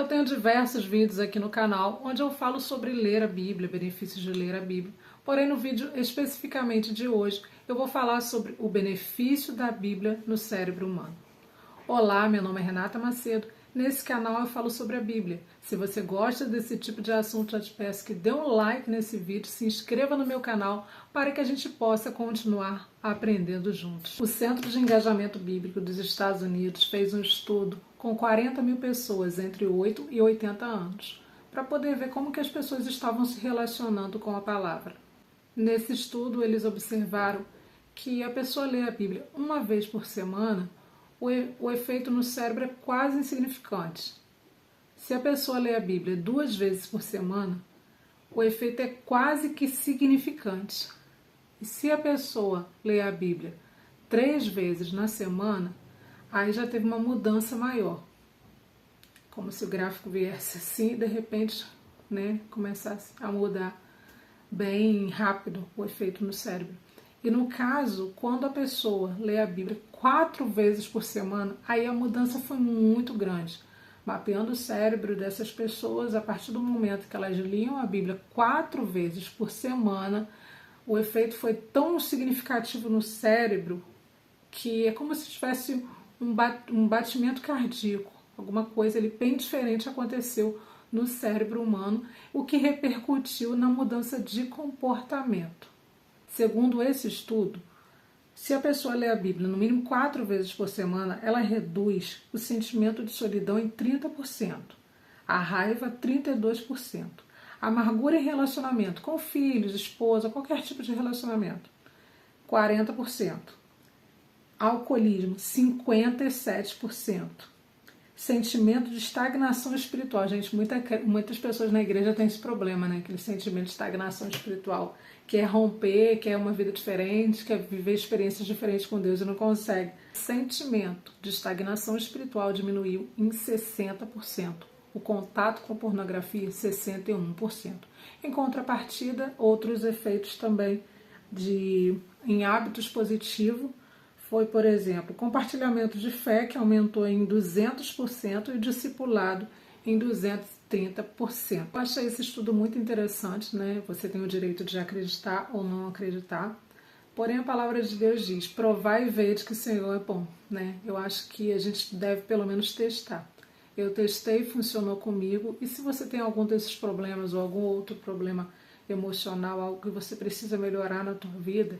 tenho diversos vídeos aqui no canal onde eu falo sobre ler a Bíblia, benefícios de ler a Bíblia. Porém, no vídeo especificamente de hoje, eu vou falar sobre o benefício da Bíblia no cérebro humano. Olá, meu nome é Renata Macedo. Nesse canal eu falo sobre a Bíblia. Se você gosta desse tipo de assunto, eu te peço que dê um like nesse vídeo, se inscreva no meu canal para que a gente possa continuar aprendendo juntos. O Centro de Engajamento Bíblico dos Estados Unidos fez um estudo com 40 mil pessoas entre 8 e 80 anos, para poder ver como que as pessoas estavam se relacionando com a palavra. Nesse estudo, eles observaram que a pessoa lê a Bíblia uma vez por semana, o efeito no cérebro é quase insignificante. Se a pessoa lê a Bíblia 2 vezes por semana, o efeito é quase que significante. E se a pessoa lê a Bíblia 3 vezes na semana, aí já teve uma mudança maior. Como se o gráfico viesse assim e de repente, começasse a mudar bem rápido o efeito no cérebro. E no caso, quando a pessoa lê a Bíblia 4 vezes por semana, aí a mudança foi muito grande. Mapeando o cérebro dessas pessoas, a partir do momento que elas liam a Bíblia 4 vezes por semana, o efeito foi tão significativo no cérebro que é como se tivesse um batimento cardíaco. Alguma coisa ali bem diferente aconteceu no cérebro humano, o que repercutiu na mudança de comportamento. Segundo esse estudo, se a pessoa lê a Bíblia no mínimo 4 vezes por semana, ela reduz o sentimento de solidão em 30%, a raiva 32%, a amargura em relacionamento com filhos, esposa, qualquer tipo de relacionamento 40%, alcoolismo 57%, sentimento de estagnação espiritual. Gente, muitas pessoas na igreja têm esse problema, né? Aquele sentimento de estagnação espiritual. Quer romper, quer uma vida diferente, quer viver experiências diferentes com Deus e não consegue. Sentimento de estagnação espiritual diminuiu em 60%. O contato com pornografia, 61%. Em contrapartida, outros efeitos também em hábitos positivos, foi, por exemplo, compartilhamento de fé, que aumentou em 200%, e o discipulado em 230%. Eu achei esse estudo muito interessante, né? Você tem o direito de acreditar ou não acreditar. Porém, a palavra de Deus diz: provai e vede que o Senhor é bom, né? Eu acho que a gente deve pelo menos testar. Eu testei, funcionou comigo. E se você tem algum desses problemas ou algum outro problema emocional, algo que você precisa melhorar na tua vida,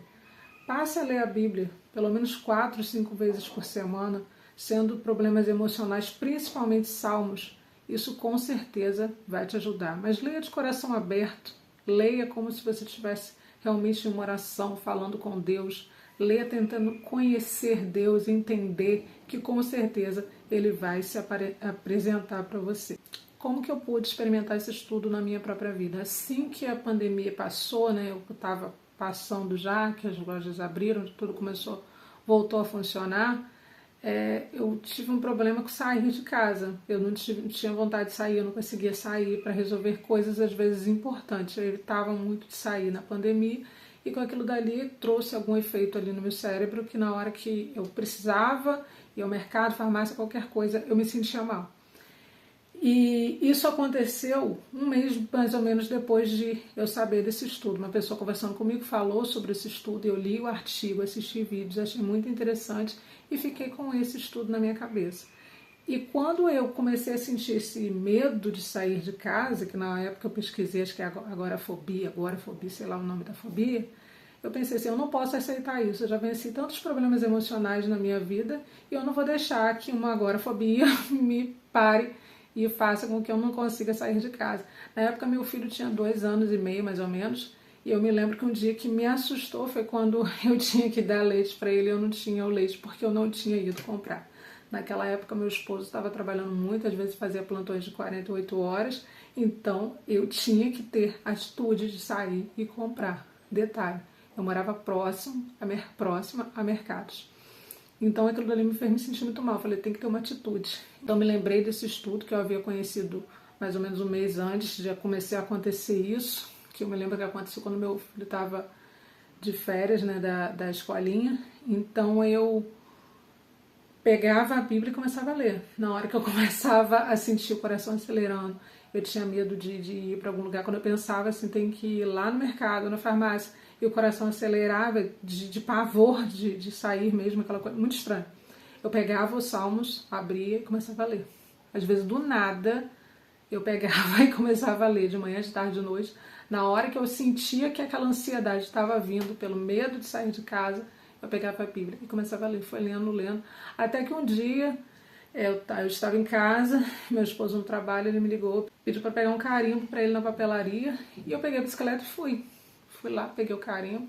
passe a ler a Bíblia pelo menos 4, 5 vezes por semana, sendo problemas emocionais, principalmente salmos. Isso com certeza vai te ajudar. Mas leia de coração aberto, leia como se você estivesse realmente em uma oração, falando com Deus. Leia tentando conhecer Deus, entender que com certeza Ele vai se apresentar para você. Como que eu pude experimentar esse estudo na minha própria vida? Assim que a pandemia passou, eu estava passando já, que as lojas abriram, tudo voltou a funcionar, eu tive um problema com sair de casa. Eu não tinha vontade de sair, eu não conseguia sair para resolver coisas às vezes importantes. Eu evitava muito de sair na pandemia e com aquilo dali trouxe algum efeito ali no meu cérebro que na hora que eu precisava ir ao mercado, farmácia, qualquer coisa, eu me sentia mal. E isso aconteceu um mês mais ou menos depois de eu saber desse estudo. Uma pessoa conversando comigo falou sobre esse estudo, eu li o artigo, assisti vídeos, achei muito interessante e fiquei com esse estudo na minha cabeça. E quando eu comecei a sentir esse medo de sair de casa, que na época eu pesquisei, acho que é agorafobia, sei lá o nome da fobia, eu pensei assim, eu não posso aceitar isso, eu já venci tantos problemas emocionais na minha vida e eu não vou deixar que uma agorafobia me pare e faça com que eu não consiga sair de casa. Na época meu filho tinha 2 anos e meio mais ou menos, e eu me lembro que um dia que me assustou foi quando eu tinha que dar leite para ele e eu não tinha o leite porque eu não tinha ido comprar. Naquela época meu esposo estava trabalhando muito, às vezes fazia plantões de 48 horas, então eu tinha que ter a atitude de sair e comprar. Detalhe, eu morava próxima a mercados. Então aquilo ali me fez me sentir muito mal. Eu falei, tem que ter uma atitude. Então me lembrei desse estudo que eu havia conhecido mais ou menos um mês antes de comecei a acontecer isso, que eu me lembro que aconteceu quando meu filho estava de férias, da escolinha. Então eu pegava a Bíblia e começava a ler. Na hora que eu começava a sentir o coração acelerando, eu tinha medo de ir para algum lugar. Quando eu pensava assim, tem que ir lá no mercado, na farmácia, e o coração acelerava de pavor de sair mesmo, aquela coisa muito estranha. Eu pegava os salmos, abria e começava a ler. Às vezes, do nada, eu pegava e começava a ler de manhã, de tarde, de noite. Na hora que eu sentia que aquela ansiedade estava vindo pelo medo de sair de casa, eu pegava a Bíblia e começava a ler. Foi lendo, lendo. Até que um dia eu estava em casa, meu esposo no trabalho, ele me ligou, pediu para pegar um carimbo para ele na papelaria. E eu peguei a bicicleta e fui. Fui lá, peguei o carimbo.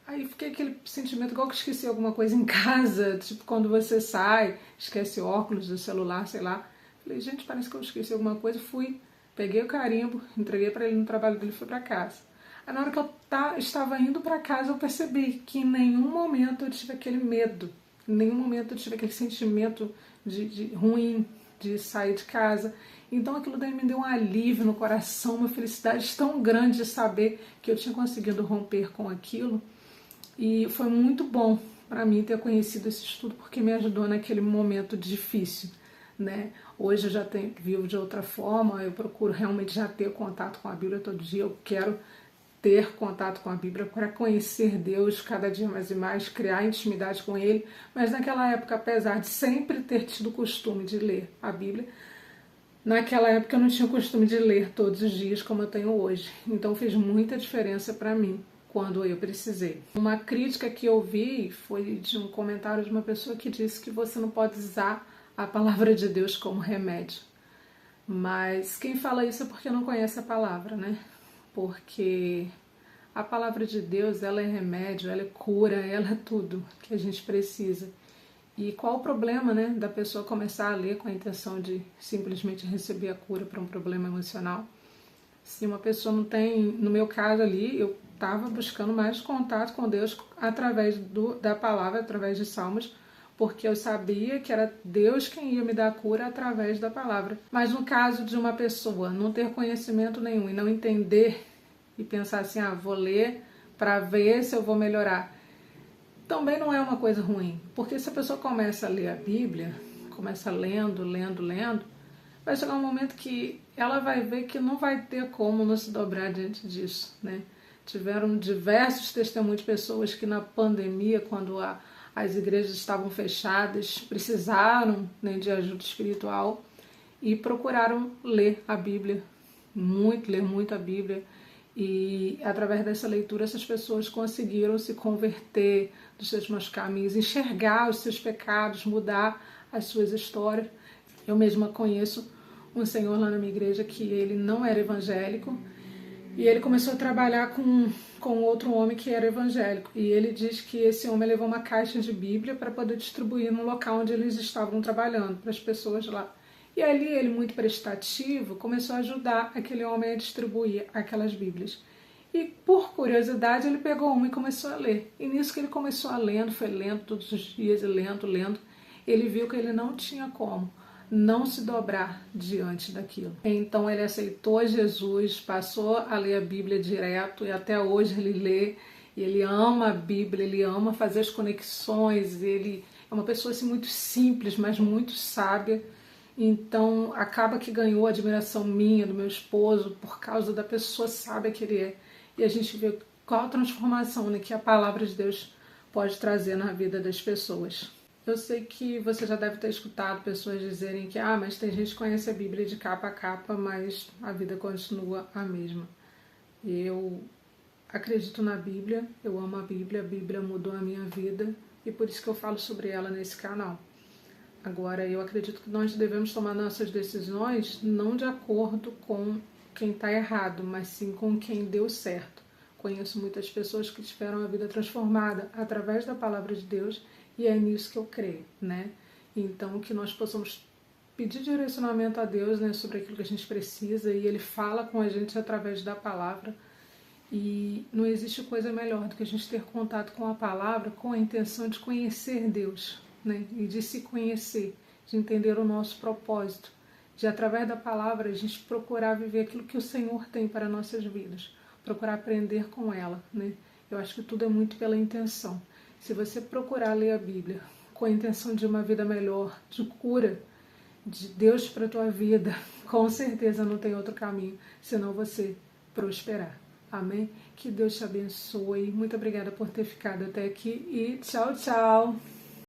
Aí fiquei aquele sentimento igual que esqueci alguma coisa em casa, tipo quando você sai, esquece óculos do celular, sei lá. Falei, gente, parece que eu esqueci alguma coisa. Fui, peguei o carimbo, entreguei para ele no trabalho dele e fui para casa. Aí na hora que eu estava indo para casa, eu percebi que em nenhum momento eu tive aquele medo, em nenhum momento eu tive aquele sentimento de ruim, de sair de casa. Então aquilo daí me deu um alívio no coração, uma felicidade tão grande de saber que eu tinha conseguido romper com aquilo. E foi muito bom para mim ter conhecido esse estudo, porque me ajudou naquele momento difícil, né? Hoje eu já vivo de outra forma, eu procuro realmente já ter contato com a Bíblia todo dia, eu quero ter contato com a Bíblia para conhecer Deus cada dia mais e mais, criar intimidade com Ele, mas naquela época, apesar de sempre ter tido o costume de ler a Bíblia, naquela época eu não tinha o costume de ler todos os dias como eu tenho hoje, então fez muita diferença para mim quando eu precisei. Uma crítica que eu vi foi de um comentário de uma pessoa que disse que você não pode usar a palavra de Deus como remédio. Mas quem fala isso é porque não conhece a palavra, né? Porque a palavra de Deus, ela é remédio, ela é cura, ela é tudo que a gente precisa. E qual o problema, né, da pessoa começar a ler com a intenção de simplesmente receber a cura para um problema emocional? Se uma pessoa não tem, no meu caso ali, eu estava buscando mais contato com Deus através da palavra, através de salmos, porque eu sabia que era Deus quem ia me dar a cura através da palavra. Mas no caso de uma pessoa não ter conhecimento nenhum e não entender e pensar assim, vou ler para ver se eu vou melhorar, também não é uma coisa ruim, porque se a pessoa começa a ler a Bíblia, começa lendo, vai chegar um momento que ela vai ver que não vai ter como não se dobrar diante disso, né? Tiveram diversos testemunhos de pessoas que na pandemia, quando as igrejas estavam fechadas, precisaram, né, de ajuda espiritual e procuraram ler a Bíblia, ler muito a Bíblia. E através dessa leitura essas pessoas conseguiram se converter dos seus maus caminhos, enxergar os seus pecados, mudar as suas histórias. Eu mesma conheço um senhor lá na minha igreja que ele não era evangélico e ele começou a trabalhar com outro homem que era evangélico. E ele diz que esse homem levou uma caixa de Bíblia para poder distribuir no local onde eles estavam trabalhando, para as pessoas lá. E ali ele, muito prestativo, começou a ajudar aquele homem a distribuir aquelas Bíblias. E por curiosidade ele pegou uma e começou a ler. E nisso que ele começou a lendo, foi lendo todos os dias, lendo, ele viu que ele não tinha como não se dobrar diante daquilo. Então ele aceitou Jesus, passou a ler a Bíblia direto e até hoje ele lê, ele ama a Bíblia, ele ama fazer as conexões, ele é uma pessoa assim, muito simples, mas muito sábia. Então acaba que ganhou a admiração minha, do meu esposo, por causa da pessoa sábia que ele é. E a gente vê qual a transformação, né, que a palavra de Deus pode trazer na vida das pessoas. Eu sei que você já deve ter escutado pessoas dizerem que mas tem gente que conhece a Bíblia de capa a capa, mas a vida continua a mesma. Eu acredito na Bíblia, eu amo a Bíblia mudou a minha vida e por isso que eu falo sobre ela nesse canal. Agora, eu acredito que nós devemos tomar nossas decisões não de acordo com quem está errado, mas sim com quem deu certo. Conheço muitas pessoas que tiveram a vida transformada através da palavra de Deus e é nisso que eu creio, né? Então, que nós possamos pedir direcionamento a Deus, né, sobre aquilo que a gente precisa e Ele fala com a gente através da palavra. E não existe coisa melhor do que a gente ter contato com a palavra com a intenção de conhecer Deus, né? E de se conhecer, de entender o nosso propósito, de através da palavra a gente procurar viver aquilo que o Senhor tem para nossas vidas, procurar aprender com ela, né? Eu acho que tudo é muito pela intenção. Se você procurar ler a Bíblia com a intenção de uma vida melhor, de cura, de Deus para a tua vida, com certeza não tem outro caminho senão você prosperar. Amém? Que Deus te abençoe. Muito obrigada por ter ficado até aqui e tchau, tchau!